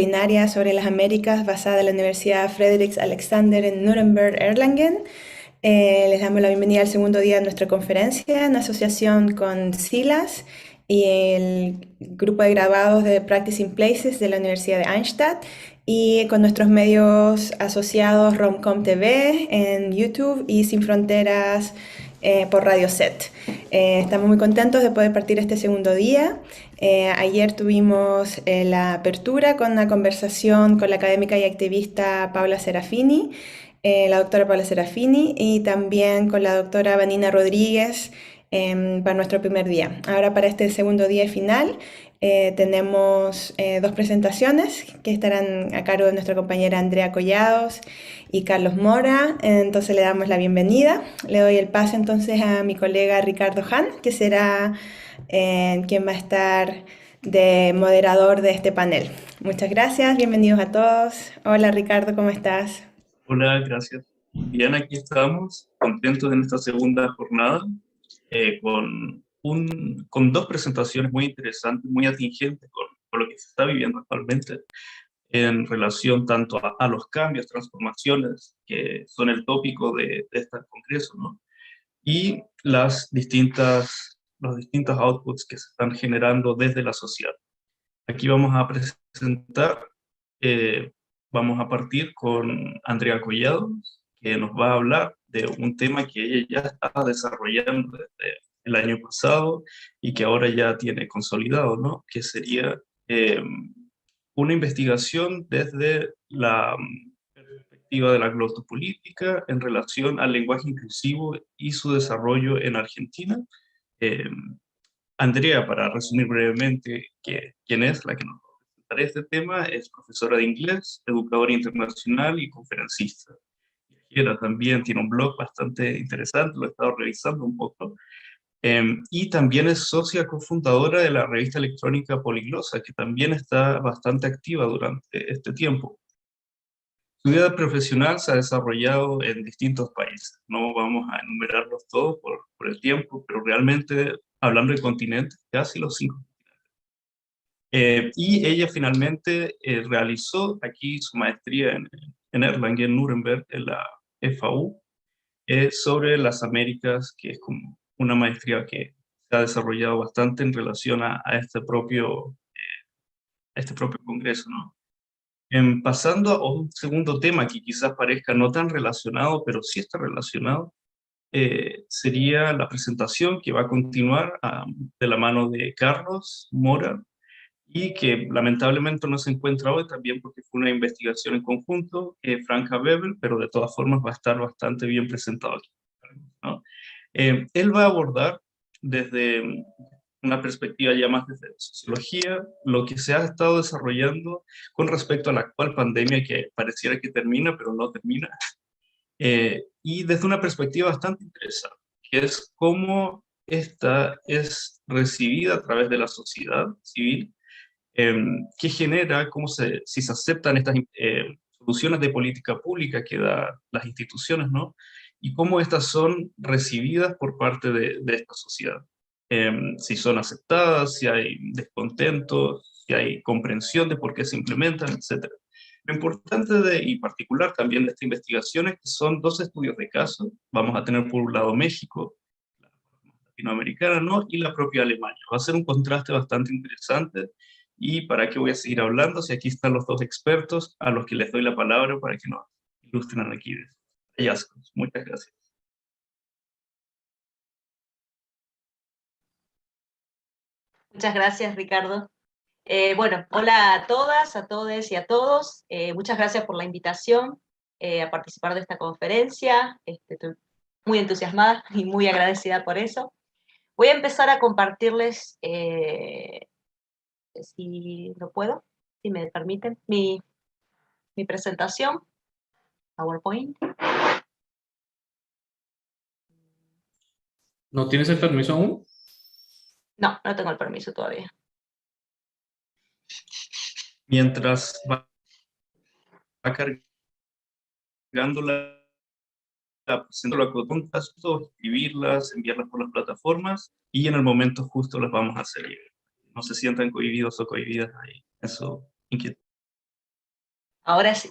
Culinaria sobre las Américas basada en la Universidad Friedrich Alexander en Nuremberg, Erlangen. Les damos la bienvenida al segundo día de nuestra conferencia en asociación con SILAS y el grupo de graduados de Practicing Places de la Universidad de Eichstätt y con nuestros medios asociados Romcom TV en YouTube y Sin Fronteras por Radio Set. Estamos muy contentos de poder partir este segundo día. Ayer tuvimos la apertura con una conversación con la académica y activista Paula Serafini, la doctora Paula Serafini, y también con la doctora Vanina Rodríguez para nuestro primer día. Ahora para este segundo día final tenemos dos presentaciones que estarán a cargo de nuestra compañera Andrea Collados y Carlos Mora. Entonces le damos la bienvenida. Le doy el pase entonces a mi colega Ricardo Han, que será quien va a estar de moderador de este panel. Muchas gracias, bienvenidos a todos. Hola Ricardo, ¿cómo estás? Hola, gracias. Bien, aquí estamos, contentos en esta segunda jornada, con dos presentaciones muy interesantes, muy atingentes con lo que se está viviendo actualmente en relación tanto a los cambios, transformaciones que son el tópico de este congreso, ¿no? Y los distintos outputs que se están generando desde la sociedad. Aquí vamos a presentar, eh, vamos a partir con Andrea Collado, que nos va a hablar de un tema que ella ya está desarrollando desde el año pasado y que ahora ya tiene consolidado, ¿no? Que sería eh, una investigación desde la perspectiva de la glotopolítica en relación al lenguaje inclusivo y su desarrollo en Argentina. Eh, Andrea, para resumir brevemente quién es la que nos va a presentar este tema, es profesora de inglés, educadora internacional y conferencista. Ella también tiene un blog bastante interesante, lo he estado revisando un poco, y también es socia cofundadora de la revista electrónica Poliglosa, que también está bastante activa durante este tiempo. Su vida profesional se ha desarrollado en distintos países. No vamos a enumerarlos todos por el tiempo, pero realmente, hablando de continentes, casi los 5. Y ella finalmente realizó aquí su maestría en Erlangen, Nuremberg, en la FAU, sobre las Américas, que es como una maestría que se ha desarrollado bastante en relación a este propio congreso, ¿no? Pasando a un segundo tema que quizás parezca no tan relacionado, pero sí está relacionado, sería la presentación que va a continuar de la mano de Carlos Mora, y que lamentablemente no se encuentra hoy también porque fue una investigación en conjunto, Franca Bebel, pero de todas formas va a estar bastante bien presentado aquí, ¿no? Él va a abordar desde una perspectiva ya más desde la sociología, lo que se ha estado desarrollando con respecto a la actual pandemia que pareciera que termina, pero no termina, y desde una perspectiva bastante interesante, que es cómo esta es recibida a través de la sociedad civil, qué genera, si se aceptan estas soluciones de política pública que dan las instituciones, ¿no? Y cómo estas son recibidas por parte de esta sociedad. Si son aceptadas, si hay descontento, si hay comprensión de por qué se implementan, etc. Lo importante y particular también de esta investigación es que son dos estudios de caso. Vamos a tener por un lado México, latinoamericana, ¿no? Y la propia Alemania. Va a ser un contraste bastante interesante. ¿Y para qué voy a seguir hablando? Si aquí están los dos expertos a los que les doy la palabra para que nos ilustren aquí de hallazgos. Muchas gracias. Muchas gracias, Ricardo. Bueno, hola a todas, a todos y a todos. Muchas gracias por la invitación a participar de esta conferencia. Estoy muy entusiasmada y muy agradecida por eso. Voy a empezar a compartirles, si lo puedo, si me permiten, mi presentación, PowerPoint. ¿No tienes el permiso aún? No, no tengo el permiso todavía. Mientras va cargando la preguntas, escribirlas, enviarlas por las plataformas, y en el momento justo las vamos a hacer. No se sientan cohibidos o cohibidas ahí. Eso inquieta. Ahora sí.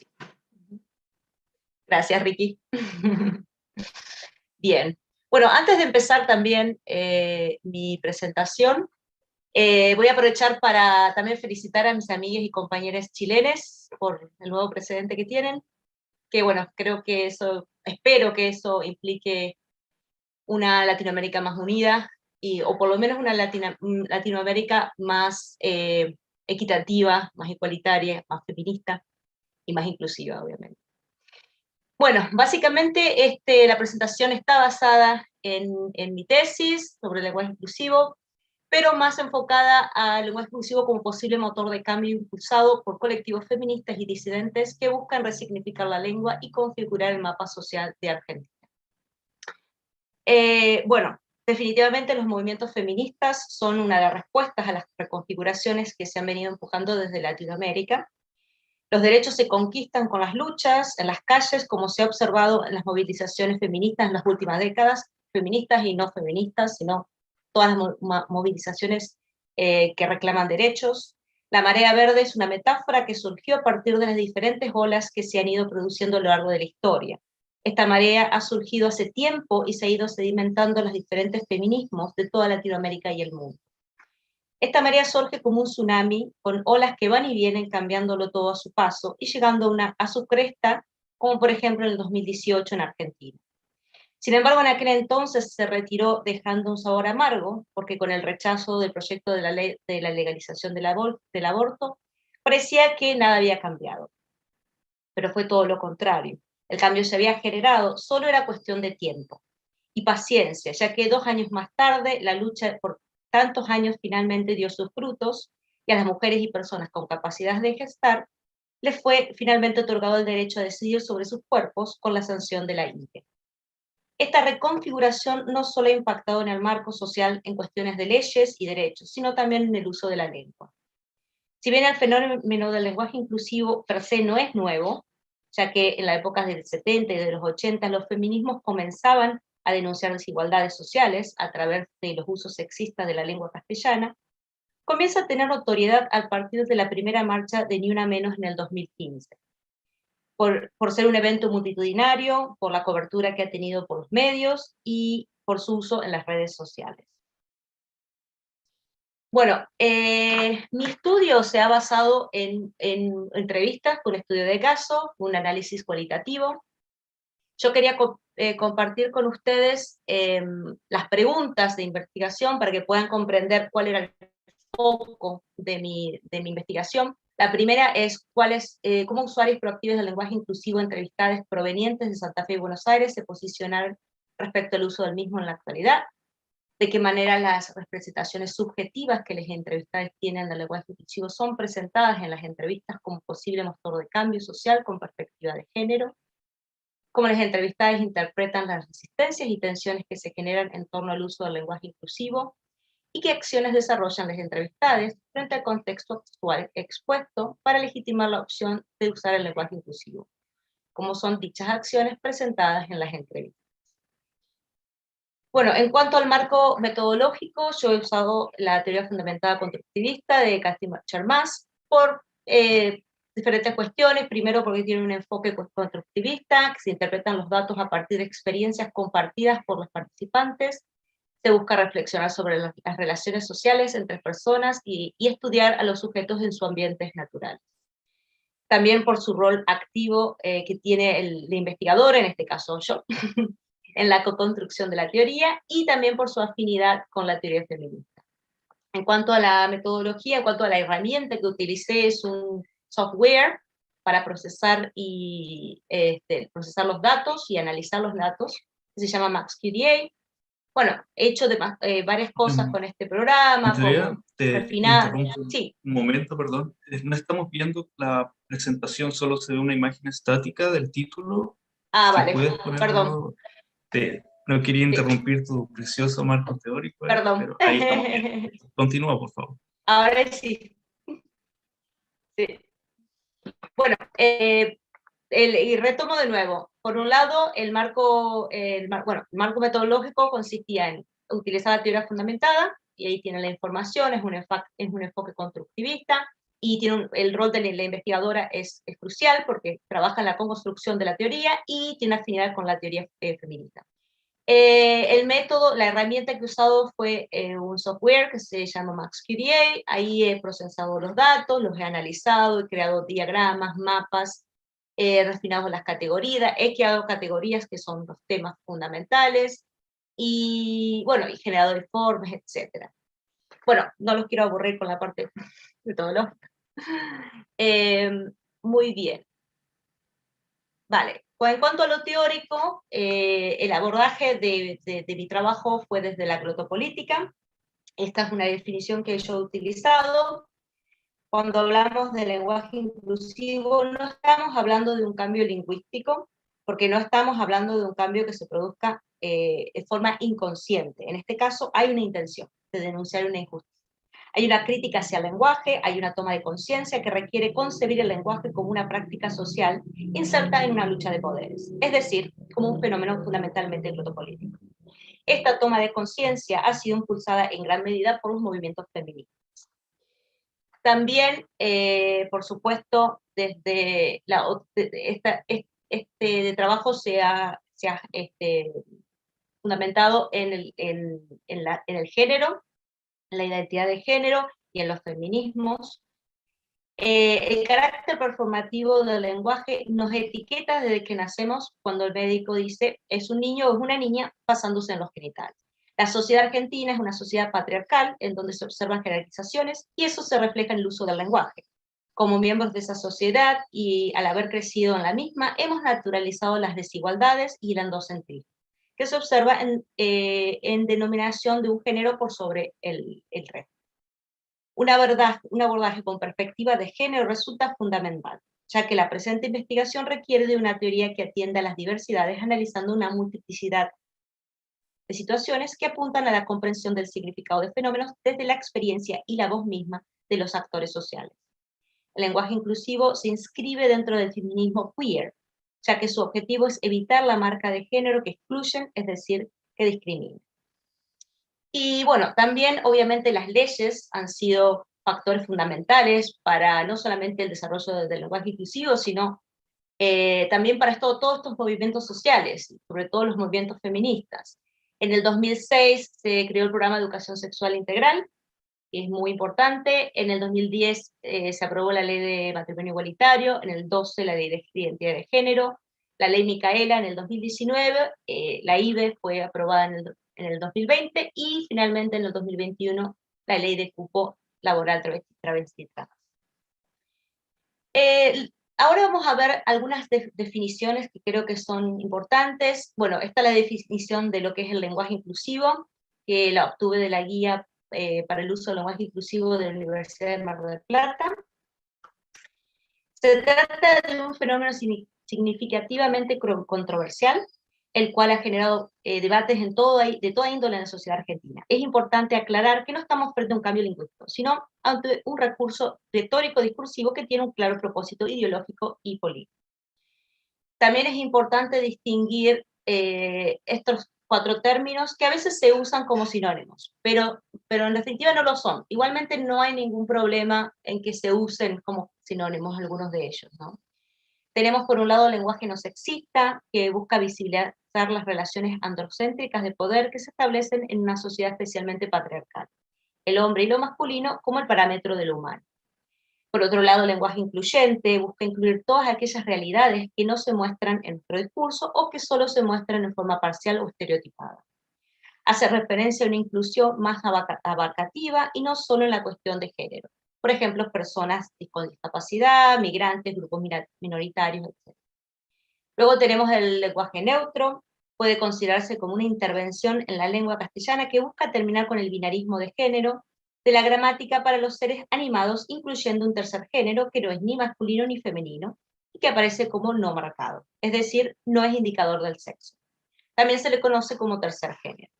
Gracias, Ricky. Bien. Bueno, antes de empezar también mi presentación, voy a aprovechar para también felicitar a mis amigas y compañeros chilenes por el nuevo presidente que tienen, que bueno, creo que eso, espero que eso implique una Latinoamérica más unida, o por lo menos una Latinoamérica más equitativa, más igualitaria, más feminista y más inclusiva, obviamente. Bueno, básicamente la presentación está basada en mi tesis sobre el lenguaje inclusivo, pero más enfocada al lenguaje inclusivo como posible motor de cambio impulsado por colectivos feministas y disidentes que buscan resignificar la lengua y configurar el mapa social de Argentina. Bueno, definitivamente los movimientos feministas son una de las respuestas a las reconfiguraciones que se han venido empujando desde Latinoamérica. Los derechos se conquistan con las luchas en las calles, como se ha observado en las movilizaciones feministas en las últimas décadas, feministas y no feministas, sino todas las movilizaciones que reclaman derechos. La marea verde es una metáfora que surgió a partir de las diferentes olas que se han ido produciendo a lo largo de la historia. Esta marea ha surgido hace tiempo y se ha ido sedimentando en los diferentes feminismos de toda Latinoamérica y el mundo. Esta marea surge como un tsunami, con olas que van y vienen cambiándolo todo a su paso y llegando a su cresta, como por ejemplo en el 2018 en Argentina. Sin embargo, en aquel entonces se retiró dejando un sabor amargo, porque con el rechazo del proyecto de la ley de la legalización del aborto, parecía que nada había cambiado. Pero fue todo lo contrario. El cambio se había generado, solo era cuestión de tiempo y paciencia, ya que 2 años más tarde la lucha por tantos años finalmente dio sus frutos, y a las mujeres y personas con capacidad de gestar les fue finalmente otorgado el derecho a decidir sobre sus cuerpos con la sanción de la INTE. Esta reconfiguración no solo ha impactado en el marco social en cuestiones de leyes y derechos, sino también en el uso de la lengua. Si bien el fenómeno del lenguaje inclusivo per se no es nuevo, ya que en la época del 70 y de los 80 los feminismos comenzaban a denunciar desigualdades sociales a través de los usos sexistas de la lengua castellana, comienza a tener notoriedad a partir de la primera marcha de Ni Una Menos en el 2015, por ser un evento multitudinario, por la cobertura que ha tenido por los medios y por su uso en las redes sociales. Bueno, mi estudio se ha basado en entrevistas con estudio de caso, un análisis cualitativo. Yo quería compartir con ustedes las preguntas de investigación para que puedan comprender cuál era el foco de mi investigación. La primera es cómo usuarios proactivos del lenguaje inclusivo entrevistados provenientes de Santa Fe y Buenos Aires se posicionaron respecto al uso del mismo en la actualidad, de qué manera las representaciones subjetivas que los entrevistados tienen del lenguaje inclusivo son presentadas en las entrevistas como posible motor de cambio social con perspectiva de género, cómo los entrevistados interpretan las resistencias y tensiones que se generan en torno al uso del lenguaje inclusivo, y qué acciones desarrollan los entrevistados frente al contexto actual expuesto para legitimar la opción de usar el lenguaje inclusivo, cómo son dichas acciones presentadas en las entrevistas. Bueno, en cuanto al marco metodológico, yo he usado la teoría fundamentada constructivista de Castiglione-Chermás por diferentes cuestiones. Primero, porque tiene un enfoque constructivista, que se interpretan los datos a partir de experiencias compartidas por los participantes. Se busca reflexionar sobre las relaciones sociales entre personas y estudiar a los sujetos en sus ambientes naturales. También por su rol activo que tiene el investigador, en este caso yo, en la co-construcción de la teoría, y también por su afinidad con la teoría feminista. En cuanto a la metodología, en cuanto a la herramienta que utilicé, es un software para procesar los datos y analizar los datos, que se llama MaxQDA. Bueno, he hecho varias cosas con este programa, Andrea, como te refinar. interrumpo Sí. un momento, perdón. No estamos viendo la presentación, solo se ve una imagen estática del título. Ah, Si vale, puedes perdón. ponerlo. No quería Sí. interrumpir tu precioso marco teórico, Perdón. pero ahí estamos bien. Continúa, por favor. Ahora sí. Sí. Bueno, y retomo de nuevo. Por un lado, el marco metodológico consistía en utilizar la teoría fundamentada, y ahí tiene la información, es un enfoque constructivista. y el rol de la investigadora es crucial porque trabaja en la construcción de la teoría y tiene afinidad con la teoría feminista. El método, la herramienta que he usado fue un software que se llama MaxQDA. Ahí he procesado los datos, los he analizado, he creado diagramas, mapas, he refinado las categorías, he creado categorías que son los temas fundamentales, y bueno, y generado informes, etc. Bueno, no los quiero aburrir con la parte metodológica. Muy bien. Vale, pues en cuanto a lo teórico, el abordaje de mi trabajo fue desde la glotopolítica. Esta es una definición que yo he utilizado. Cuando hablamos de lenguaje inclusivo, no estamos hablando de un cambio lingüístico, porque no estamos hablando de un cambio que se produzca de forma inconsciente. En este caso hay una intención de denunciar una injusticia. Hay una crítica hacia el lenguaje, hay una toma de conciencia que requiere concebir el lenguaje como una práctica social inserta en una lucha de poderes, es decir, como un fenómeno fundamentalmente glotopolítico. Esta toma de conciencia ha sido impulsada en gran medida por los movimientos feministas. También, por supuesto, desde este trabajo se ha fundamentado en el género, en la identidad de género y en los feminismos. El carácter performativo del lenguaje nos etiqueta desde que nacemos cuando el médico dice es un niño o es una niña pasándose en los genitales. La sociedad argentina es una sociedad patriarcal en donde se observan jerarquizaciones y eso se refleja en el uso del lenguaje. Como miembros de esa sociedad y al haber crecido en la misma, hemos naturalizado las desigualdades y el endocentrismo, que se observa en denominación de un género por sobre el resto. Un abordaje con perspectiva de género resulta fundamental, ya que la presente investigación requiere de una teoría que atienda a las diversidades, analizando una multiplicidad de situaciones que apuntan a la comprensión del significado de fenómenos desde la experiencia y la voz misma de los actores sociales. El lenguaje inclusivo se inscribe dentro del feminismo queer, ya que su objetivo es evitar la marca de género que excluyen, es decir, que discriminen. Y bueno, también obviamente las leyes han sido factores fundamentales para no solamente el desarrollo del lenguaje inclusivo, sino también para todos estos movimientos sociales, sobre todo los movimientos feministas. En el 2006 se creó el programa de educación sexual integral, que es muy importante. En el 2010 se aprobó la ley de matrimonio igualitario, en el 12 la ley de identidad de género, la ley Micaela en el 2019, la IBE fue aprobada en el 2020, y finalmente en el 2021 la ley de cupo laboral travesti trans. Ahora vamos a ver algunas definiciones que creo que son importantes. Bueno, esta es la definición de lo que es el lenguaje inclusivo, que la obtuve de la guía para el uso del lenguaje inclusivo de la Universidad de Mar del Plata. Se trata de un fenómeno significativamente controversial, el cual ha generado debates de toda índole en la sociedad argentina. Es importante aclarar que no estamos frente a un cambio lingüístico, sino ante un recurso retórico discursivo que tiene un claro propósito ideológico y político. También es importante distinguir estos 4 términos que a veces se usan como sinónimos, pero en definitiva no lo son. Igualmente no hay ningún problema en que se usen como sinónimos algunos de ellos, ¿no? Tenemos por un lado el lenguaje no sexista, que busca visibilizar las relaciones androcéntricas de poder que se establecen en una sociedad especialmente patriarcal. El hombre y lo masculino como el parámetro de lo humano. Por otro lado, el lenguaje incluyente busca incluir todas aquellas realidades que no se muestran en nuestro discurso o que solo se muestran en forma parcial o estereotipada. Hace referencia a una inclusión más abarcativa y no solo en la cuestión de género. Por ejemplo, personas con discapacidad, migrantes, grupos minoritarios, etc. Luego tenemos el lenguaje neutro. Puede considerarse como una intervención en la lengua castellana que busca terminar con el binarismo de género de la gramática para los seres animados, incluyendo un tercer género que no es ni masculino ni femenino y que aparece como no marcado, es decir, no es indicador del sexo. También se le conoce como tercer género.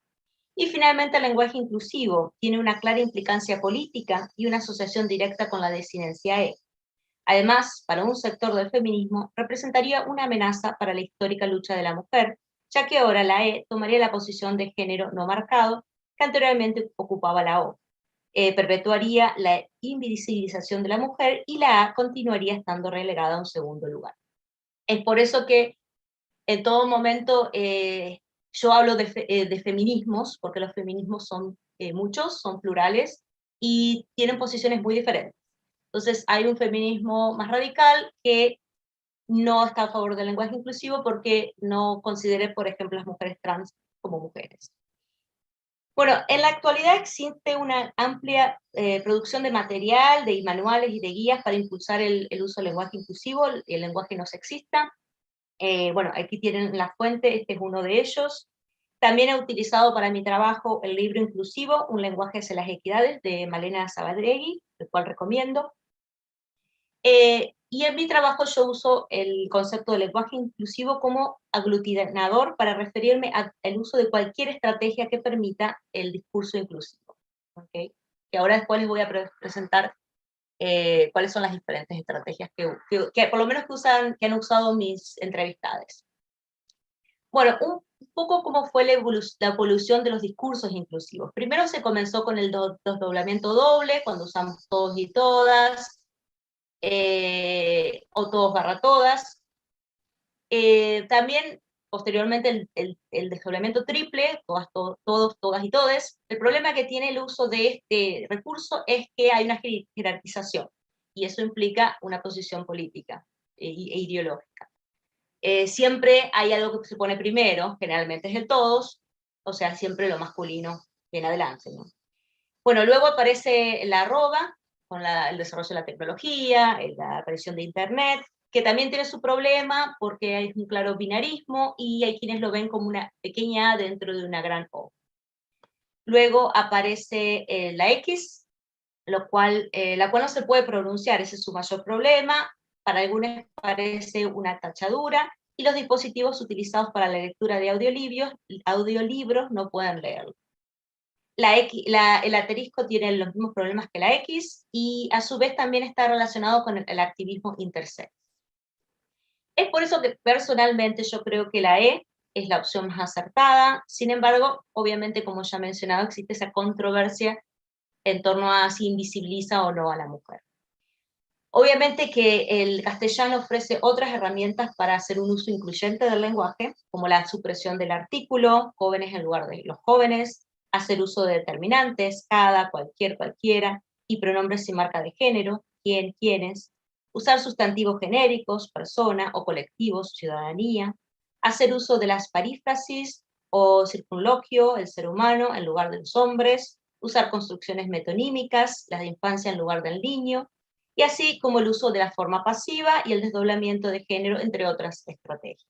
Y finalmente el lenguaje inclusivo tiene una clara implicancia política y una asociación directa con la disidencia E. Además, para un sector del feminismo, representaría una amenaza para la histórica lucha de la mujer, ya que ahora la E tomaría la posición de género no marcado que anteriormente ocupaba la O. perpetuaría la invisibilización de la mujer, y la A continuaría estando relegada a un segundo lugar. Es por eso que en todo momento yo hablo de feminismos, porque los feminismos son muchos, son plurales, y tienen posiciones muy diferentes. Entonces hay un feminismo más radical que no está a favor del lenguaje inclusivo porque no considere, por ejemplo, las mujeres trans como mujeres. Bueno, en la actualidad existe una amplia producción de material, de manuales y de guías para impulsar el uso del lenguaje inclusivo, el lenguaje no sexista. Bueno, aquí tienen la fuente, este es uno de ellos. También he utilizado para mi trabajo el libro inclusivo, Un lenguaje hacia las equidades, de Malena Sabadregui, el cual recomiendo. Y en mi trabajo yo uso el concepto de lenguaje inclusivo como aglutinador para referirme al uso de cualquier estrategia que permita el discurso inclusivo. ¿Okay? Y ahora después les voy a presentar cuáles son las diferentes estrategias que por lo menos que han usado mis entrevistadas. Bueno, un poco cómo fue la evolución de los discursos inclusivos. Primero se comenzó con el desdoblamiento doble, cuando usamos todos y todas, o todos barra todas. También, posteriormente, el desdoblamiento triple, todos, todas y todes. El problema que tiene el uso de este recurso es que hay una jerarquización, y eso implica una posición política e ideológica. Siempre hay algo que se pone primero, generalmente es el todos, o sea, siempre lo masculino viene adelante, ¿no? Bueno, luego aparece la arroba, con el desarrollo de la tecnología, la aparición de Internet, que también tiene su problema porque hay un claro binarismo y hay quienes lo ven como una pequeña A dentro de una gran O. Luego aparece la X, la cual no se puede pronunciar, ese es su mayor problema. Para algunos parece una tachadura, y los dispositivos utilizados para la lectura de audiolibros no pueden leerlo. El asterisco tiene los mismos problemas que la X, y a su vez también está relacionado con el activismo intersex. Es por eso que personalmente yo creo que la E es la opción más acertada. Sin embargo, obviamente, como ya he mencionado, existe esa controversia en torno a si invisibiliza o no a la mujer. Obviamente que el castellano ofrece otras herramientas para hacer un uso incluyente del lenguaje, como la supresión del artículo, jóvenes en lugar de los jóvenes, hacer uso de determinantes, cada, cualquier, cualquiera, y pronombres sin marca de género, quién, quiénes, usar sustantivos genéricos, persona, o colectivos, ciudadanía, hacer uso de las parífrasis o circunloquio, el ser humano, en lugar de los hombres, usar construcciones metonímicas, la de infancia en lugar del niño, y así como el uso de la forma pasiva y el desdoblamiento de género, entre otras estrategias.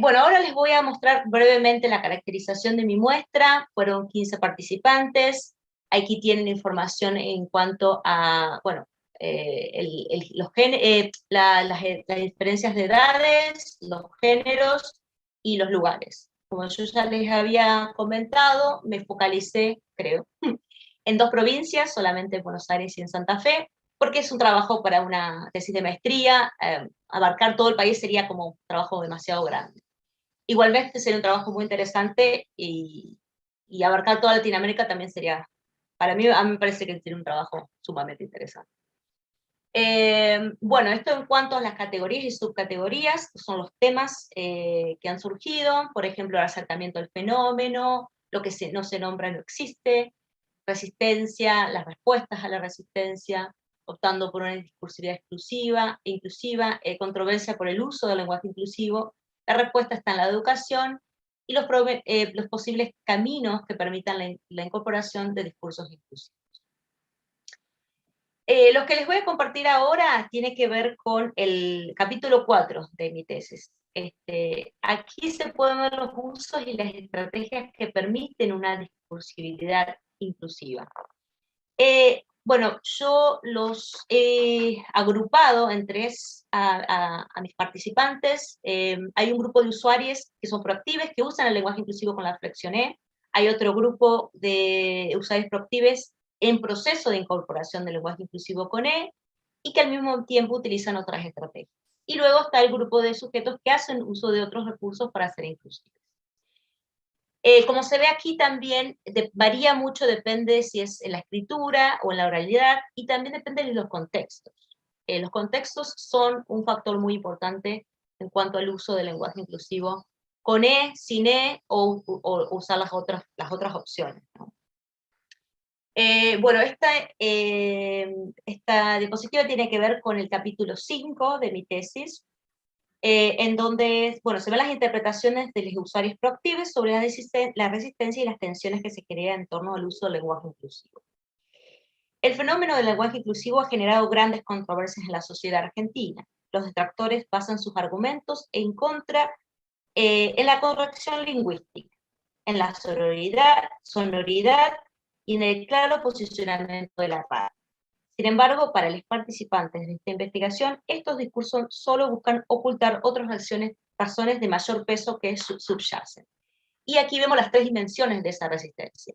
Bueno, ahora les voy a mostrar brevemente la caracterización de mi muestra. Fueron 15 participantes. Aquí tienen información en cuanto a, bueno, las diferencias de edades, los géneros y los lugares. Como yo ya les había comentado, me focalicé, creo, en 2 provincias, solamente en Buenos Aires y en Santa Fe, porque es un trabajo para una tesis de maestría. Abarcar todo el país sería como un trabajo demasiado grande. Igualmente sería un trabajo muy interesante, y abarcar toda Latinoamérica también sería, a mí me parece que sería un trabajo sumamente interesante. Bueno, esto en cuanto a las categorías y subcategorías, son los temas que han surgido, por ejemplo, el acercamiento al fenómeno, lo que no se nombra no existe, resistencia, las respuestas a la resistencia, optando por una discursividad inclusiva, controversia por el uso del lenguaje inclusivo, la respuesta está en la educación, y los posibles caminos que permitan la incorporación de discursos inclusivos. Lo que les voy a compartir ahora tiene que ver con el capítulo 4 de mi tesis. Aquí se pueden ver los usos y las estrategias que permiten una discursividad inclusiva. Bueno, yo los he agrupado en 3 a mis participantes. Hay un grupo de usuarios que son proactives, que usan el lenguaje inclusivo con la flexión E. Hay otro grupo de usuarios proactives en proceso de incorporación del lenguaje inclusivo con E, y que al mismo tiempo utilizan otras estrategias. Y luego está el grupo de sujetos que hacen uso de otros recursos para ser inclusivos. Como se ve aquí también, varía mucho, depende si es en la escritura o en la oralidad, y también depende de los contextos. Los contextos son un factor muy importante en cuanto al uso del lenguaje inclusivo, con E, sin E, o usar las otras opciones, ¿no? Bueno, esta diapositiva tiene que ver con el capítulo 5 de mi tesis, en donde, bueno, se ven las interpretaciones de los usuarios proactivos sobre la resistencia y las tensiones que se crean en torno al uso del lenguaje inclusivo. El fenómeno del lenguaje inclusivo ha generado grandes controversias en la sociedad argentina. Los detractores basan sus argumentos en contra, en la corrección lingüística, en la sonoridad y en el claro posicionamiento de la radio. Sin embargo, para los participantes de esta investigación, estos discursos solo buscan ocultar otras razones de mayor peso que subyacen. Y aquí vemos las tres dimensiones de esa resistencia.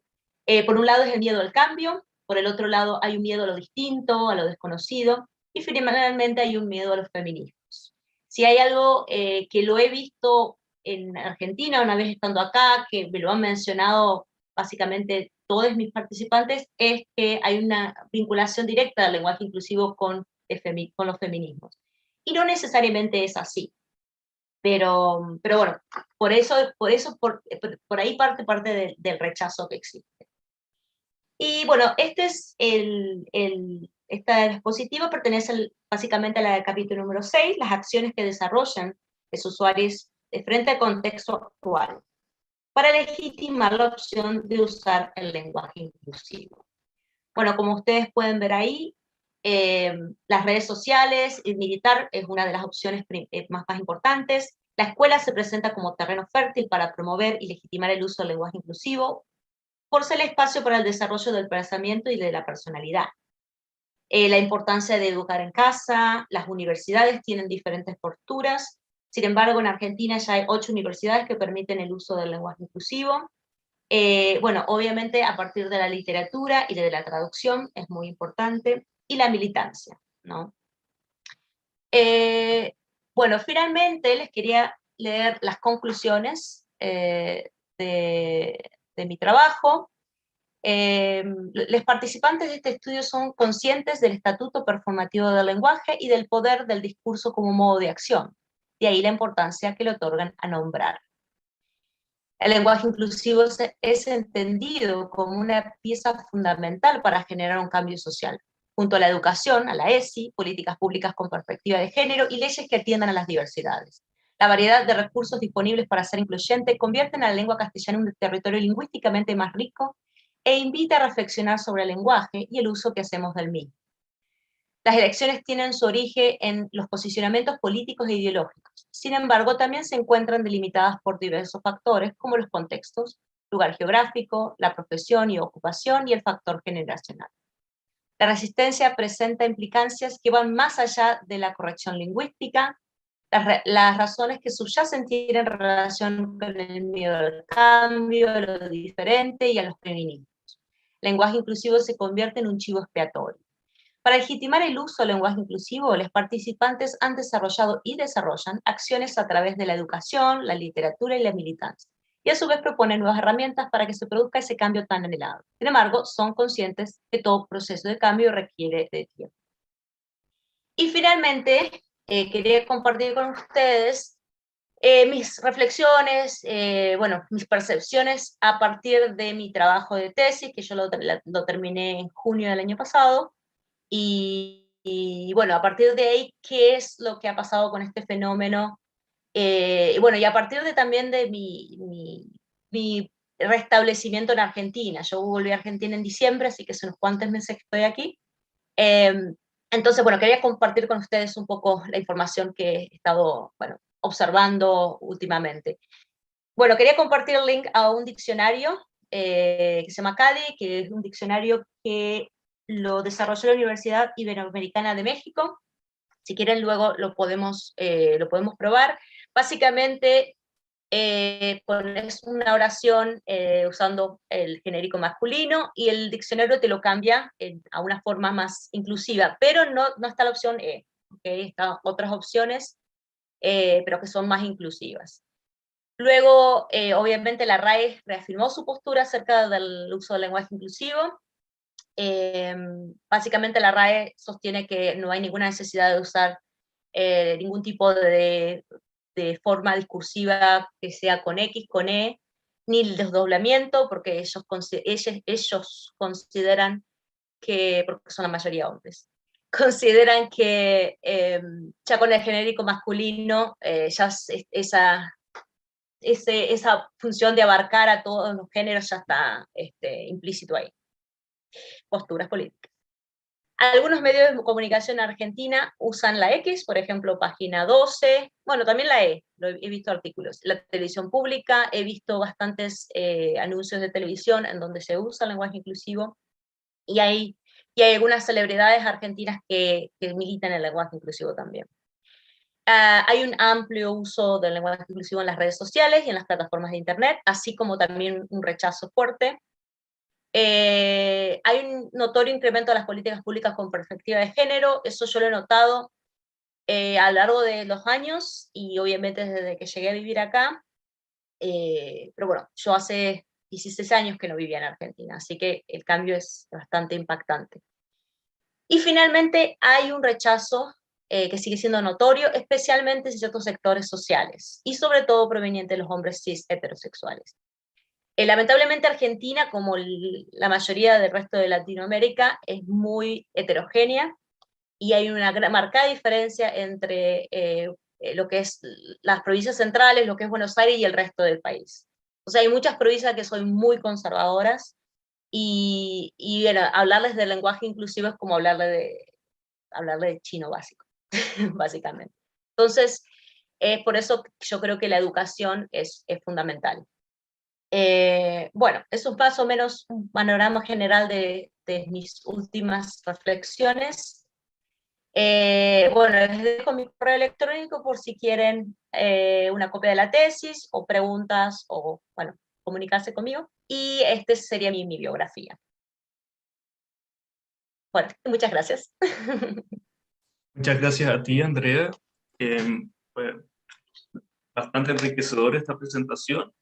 Por un lado es el miedo al cambio, por el otro lado hay un miedo a lo distinto, a lo desconocido, y finalmente hay un miedo a los feminismos. Si hay algo que lo he visto en Argentina, una vez estando acá, que me lo han mencionado básicamente todos mis participantes, es que hay una vinculación directa del lenguaje inclusivo con los feminismos. Y no necesariamente es así. Pero bueno, por ahí parte del rechazo que existe. Y bueno, esta dispositiva pertenece básicamente a la del capítulo número 6, las acciones que desarrollan los usuarios de frente al contexto actual, para legitimar la opción de usar el lenguaje inclusivo. Bueno, como ustedes pueden ver ahí, las redes sociales, el militar es una de las opciones más importantes. La escuela se presenta como terreno fértil para promover y legitimar el uso del lenguaje inclusivo, por ser el espacio para el desarrollo del pensamiento y de la personalidad. La importancia de educar en casa, las universidades tienen diferentes posturas. Sin embargo, en Argentina ya hay 8 universidades que permiten el uso del lenguaje inclusivo. Bueno, obviamente a partir de la literatura y de la traducción es muy importante, y la militancia, ¿no? Bueno, finalmente les quería leer las conclusiones de mi trabajo. Los participantes de este estudio son conscientes del estatuto performativo del lenguaje y del poder del discurso como modo de acción. De ahí la importancia que le otorgan a nombrar. El lenguaje inclusivo es entendido como una pieza fundamental para generar un cambio social, junto a la educación, a la ESI, políticas públicas con perspectiva de género y leyes que atiendan a las diversidades. La variedad de recursos disponibles para ser incluyente convierten a la lengua castellana en un territorio lingüísticamente más rico e invita a reflexionar sobre el lenguaje y el uso que hacemos del mismo. Las elecciones tienen su origen en los posicionamientos políticos e ideológicos. Sin embargo, también se encuentran delimitadas por diversos factores, como los contextos, lugar geográfico, la profesión y ocupación y el factor generacional. La resistencia presenta implicancias que van más allá de la corrección lingüística. Las razones que subyacen tienen relación con el miedo al cambio, a lo diferente y a los feminismos. El lenguaje inclusivo se convierte en un chivo expiatorio. Para legitimar el uso del lenguaje inclusivo, los participantes han desarrollado y desarrollan acciones a través de la educación, la literatura y la militancia, y a su vez proponen nuevas herramientas para que se produzca ese cambio tan anhelado. Sin embargo, son conscientes que todo proceso de cambio requiere de tiempo. Y finalmente, quería compartir con ustedes mis reflexiones, bueno, mis percepciones a partir de mi trabajo de tesis, que yo lo terminé en junio del año pasado. Y bueno, a partir de ahí, ¿qué es lo que ha pasado con este fenómeno? Y bueno, y a partir también de mi restablecimiento en Argentina. Yo volví a Argentina en diciembre, así que hace unos cuantos meses que estoy aquí. Entonces, bueno, quería compartir con ustedes un poco la información que he estado, bueno, observando últimamente. Bueno, quería compartir el link a un diccionario que se llama CADI, que es un diccionario que lo desarrolló la Universidad Iberoamericana de México. Si quieren luego lo podemos probar. Básicamente pones una oración usando el genérico masculino y el diccionario te lo cambia a una forma más inclusiva, pero no está la opción E, ¿okay? Están otras opciones, pero que son más inclusivas. Luego, obviamente, la RAE reafirmó su postura acerca del uso del lenguaje inclusivo. Básicamente la RAE sostiene que no hay ninguna necesidad de usar ningún tipo de forma discursiva que sea con X, con E, ni el desdoblamiento, porque ellos consideran que, porque son la mayoría hombres, consideran que ya con el genérico masculino ya esa función de abarcar a todos los géneros ya está implícito ahí. Posturas políticas. Algunos medios de comunicación en Argentina usan la X, por ejemplo, Página 12, bueno, también la E, he visto artículos. La televisión pública, he visto bastantes anuncios de televisión en donde se usa el lenguaje inclusivo, y hay algunas celebridades argentinas que militan el lenguaje inclusivo también. Hay un amplio uso del lenguaje inclusivo en las redes sociales y en las plataformas de Internet, así como también un rechazo fuerte. Hay un notorio incremento de las políticas públicas con perspectiva de género, eso yo lo he notado a lo largo de los años, y obviamente desde que llegué a vivir acá, pero bueno, yo hace 16 años que no vivía en Argentina, así que el cambio es bastante impactante. Y finalmente hay un rechazo que sigue siendo notorio, especialmente en ciertos sectores sociales, y sobre todo proveniente de los hombres cis heterosexuales. Lamentablemente Argentina, como la mayoría del resto de Latinoamérica, es muy heterogénea, y hay una marcada diferencia entre lo que es las provincias centrales, lo que es Buenos Aires y el resto del país. O sea, hay muchas provincias que son muy conservadoras, y bueno, hablarles del lenguaje inclusivo es como hablarle de chino básico, básicamente. Entonces, por eso yo creo que la educación es fundamental. Bueno, eso es más o menos un panorama general de mis últimas reflexiones. Bueno, les dejo mi correo electrónico por si quieren una copia de la tesis, o preguntas, o bueno, comunicarse conmigo. Y este sería mi biografía. Bueno, muchas gracias. Muchas gracias a ti, Andrea. Fue bastante enriquecedora esta presentación.